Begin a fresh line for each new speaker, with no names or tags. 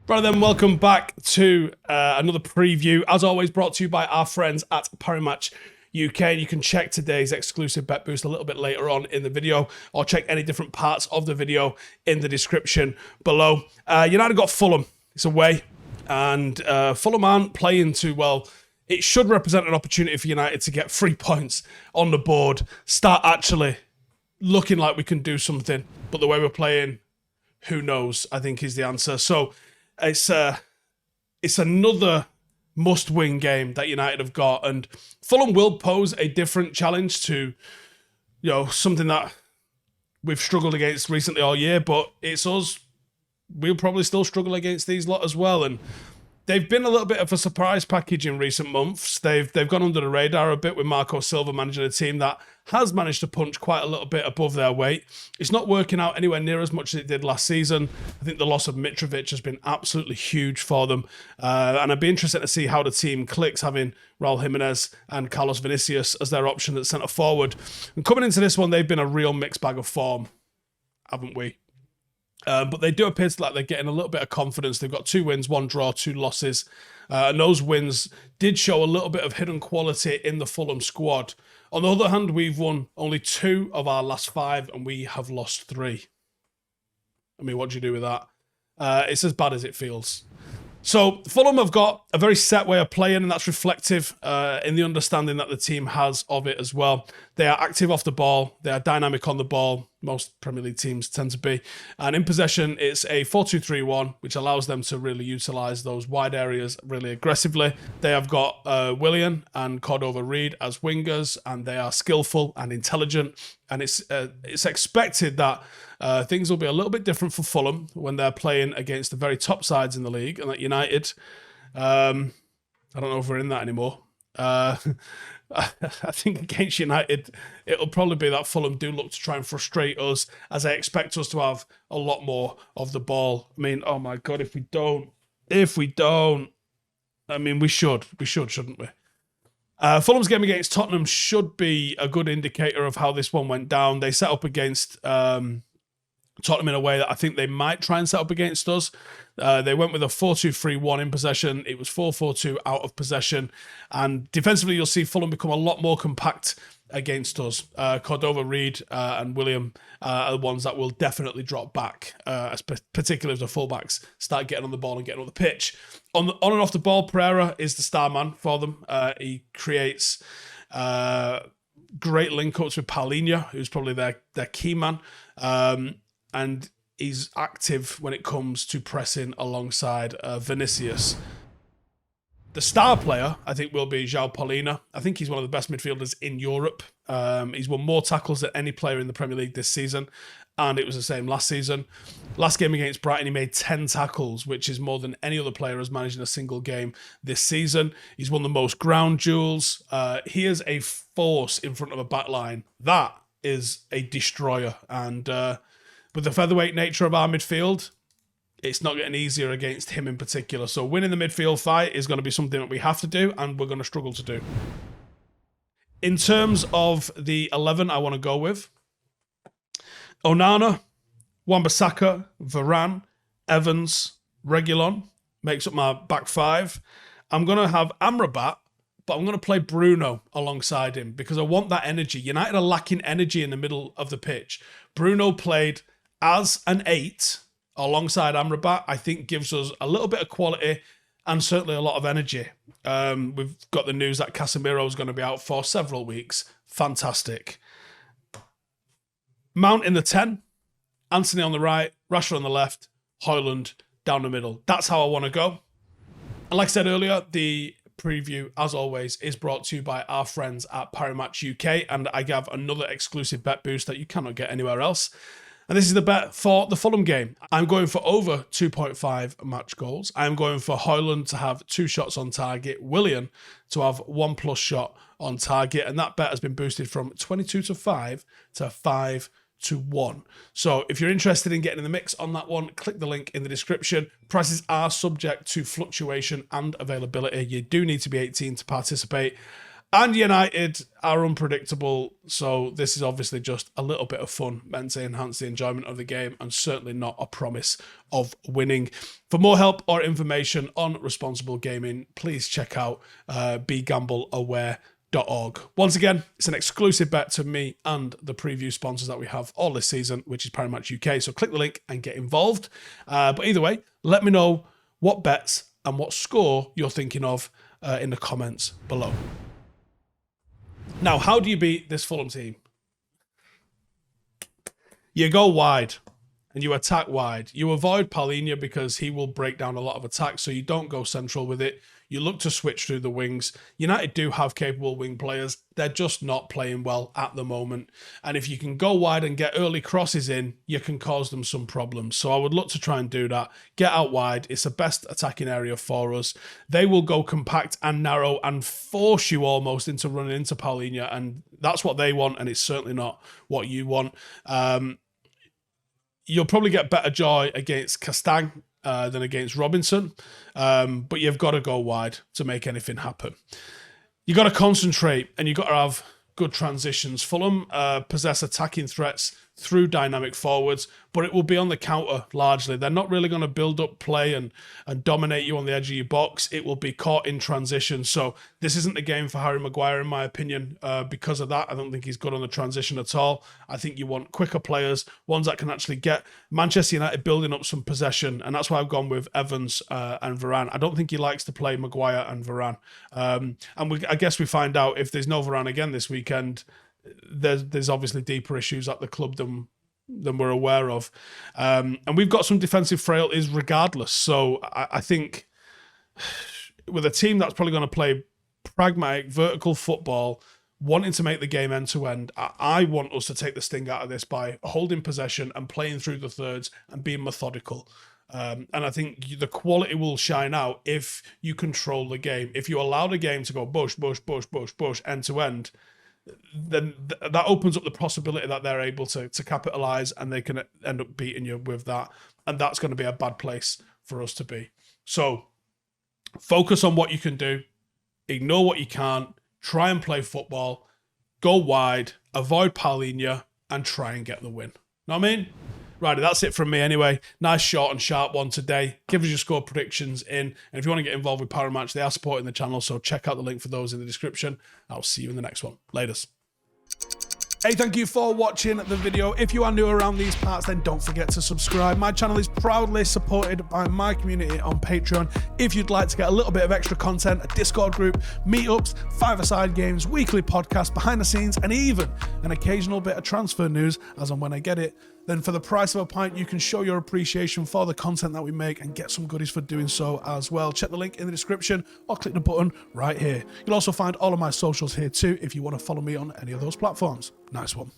Right then, welcome back to another preview. As always, brought to you by our friends at Parimatch UK. You can check today's exclusive bet boost a little bit later on in the video, or check any different parts of the video in the description below. United got Fulham. It's away, and Fulham aren't playing too well. It should represent an opportunity for United to get 3 points on the board, start actually looking like we can do something. But the way we're playing, who knows, I think is the answer. So it's another must-win game that United have got, and Fulham will pose a different challenge to, something that we've struggled against recently all year. But it's us. We'll probably still struggle against these lot as well, and they've been a little bit of a surprise package in recent months. They've gone under the radar a bit with Marco Silva managing a team that has managed to punch quite a little bit above their weight. It's not working out anywhere near as much as it did last season. I think the loss of Mitrovic has been absolutely huge for them. And I'd be interested to see how the team clicks, having Raul Jimenez and Carlos Vinicius as their option at centre forward. And coming into this one, they've been a real mixed bag of form, haven't we? But they do appear like they're getting a little bit of confidence. They've got 2 wins, 1 draw, 2 losses. And those wins did show a little bit of hidden quality in the Fulham squad. On the other hand, we've won only 2 of our last 5, and we have lost 3. I mean, what do you do with that? It's as bad as it feels. So Fulham have got a very set way of playing, and that's reflective in the understanding that the team has of it as well. They are active off the ball. They are dynamic on the ball. Most Premier League teams tend to be. And in possession, it's a 4-2-3-1, which allows them to really utilise those wide areas really aggressively. They have got Willian and Cordova-Reid as wingers, and they are skillful and intelligent. And it's expected that things will be a little bit different for Fulham when they're playing against the very top sides in the league, and that United, I don't know if we're in that anymore. I think against United, it'll probably be that Fulham do look to try and frustrate us, as they expect us to have a lot more of the ball. I mean, oh my God, if we don't, I mean, we should, shouldn't we? Fulham's game against Tottenham should be a good indicator of how this one went down. They set up against Tottenham in a way that I think they might try and set up against us. They went with a 4-2-3-1 in possession. It was 4-4-2 out of possession. And defensively, you'll see Fulham become a lot more compact against us. Cordova-Reid and William are the ones that will definitely drop back, particularly as the fullbacks start getting on the ball and getting on the pitch. On and off the ball, Pereira is the star man for them. He creates great link-ups with Paulinho, who's probably their key man. And he's active when it comes to pressing alongside Vinicius. The star player, I think, will be João Paulinho. I think he's one of the best midfielders in Europe. He's won more tackles than any player in the Premier League this season, and it was the same last season. Last game against Brighton, he made 10 tackles, which is more than any other player has managed in a single game this season. He's won the most ground duels. He is a force in front of a back line. That is a destroyer, and with the featherweight nature of our midfield, it's not getting easier against him in particular. So winning the midfield fight is going to be something that we have to do, and we're going to struggle to do. In terms of the 11 I want to go with, Onana, Wan-Bissaka, Varane, Evans, Reguilon makes up my back 5. I'm going to have Amrabat, but I'm going to play Bruno alongside him because I want that energy. United are lacking energy in the middle of the pitch. Bruno played as an 8 alongside Amrabat, I think gives us a little bit of quality and certainly a lot of energy. We've got the news that Casemiro is going to be out for several weeks. Fantastic. Mount in the 10, Anthony on the right, Rashford on the left, Højlund down the middle. That's how I want to go. And like I said earlier, the preview, as always, is brought to you by our friends at Parimatch UK, and I have another exclusive bet boost that you cannot get anywhere else. And this is the bet for the Fulham game. I'm going for over 2.5 match goals. I'm going for Højlund to have 2 shots on target, Willian to have 1+ shot on target, and that bet has been boosted from 22-5 to 5-1. So if you're interested in getting in the mix on that one, click the link in the description. Prices are subject to fluctuation and availability. You do need to be 18 to participate. And United are unpredictable, so this is obviously just a little bit of fun meant to enhance the enjoyment of the game and certainly not a promise of winning. For more help or information on responsible gaming, please check out begambleaware.org. Once again, it's an exclusive bet to me and the preview sponsors that we have all this season, which is Parimatch UK. So click the link and get involved. But either way, let me know what bets and what score you're thinking of in the comments below. Now, how do you beat this Fulham team? You go wide and you attack wide. You avoid Paulinho because he will break down a lot of attacks, so you don't go central with it. You look to switch through the wings. United do have capable wing players. They're just not playing well at the moment. And if you can go wide and get early crosses in, you can cause them some problems. So I would look to try and do that. Get out wide. It's the best attacking area for us. They will go compact and narrow and force you almost into running into Paulinho. And that's what they want, and it's certainly not what you want. You'll probably get better joy against Castagna than against Robinson, but you've got to go wide to make anything happen. You've got to concentrate and you've got to have good transitions. Fulham possess attacking threats through dynamic forwards, but it will be on the counter largely. They're not really going to build up play and dominate you on the edge of your box. It will be caught in transition. So this isn't the game for Harry Maguire, in my opinion. Because of that, I don't think he's good on the transition at all. I think you want quicker players, ones that can actually get Manchester United building up some possession, and that's why I've gone with Evans and Varane. I don't think he likes to play Maguire and Varane. I guess we find out if there's no Varane again this weekend. There's obviously deeper issues at the club than we're aware of. And we've got some defensive frailties regardless. So I think with a team that's probably going to play pragmatic, vertical football, wanting to make the game end-to-end, I want us to take the sting out of this by holding possession and playing through the thirds and being methodical. And I think the quality will shine out if you control the game. If you allow the game to go bush, end-to-end, then that opens up the possibility that they're able to capitalise and they can end up beating you with that. And that's going to be a bad place for us to be. So focus on what you can do. Ignore what you can't. Try and play football. Go wide. Avoid Paulinho and try and get the win. Know what I mean? Right, that's it from me anyway. Nice, short and sharp one today. Give us your score predictions in. And if you want to get involved with Parimatch, they are supporting the channel, so check out the link for those in the description. I'll see you in the next one. Laters. Hey, thank you for watching the video. If you are new around these parts, then don't forget to subscribe. My channel is proudly supported by my community on Patreon. If you'd like to get a little bit of extra content, a Discord group, meetups, five-a-side games, weekly podcasts, behind the scenes, and even an occasional bit of transfer news as and when I get it, then for the price of a pint, you can show your appreciation for the content that we make and get some goodies for doing so as well. Check the link in the description or click the button right here. You'll also find all of my socials here too if you want to follow me on any of those platforms. Nice one.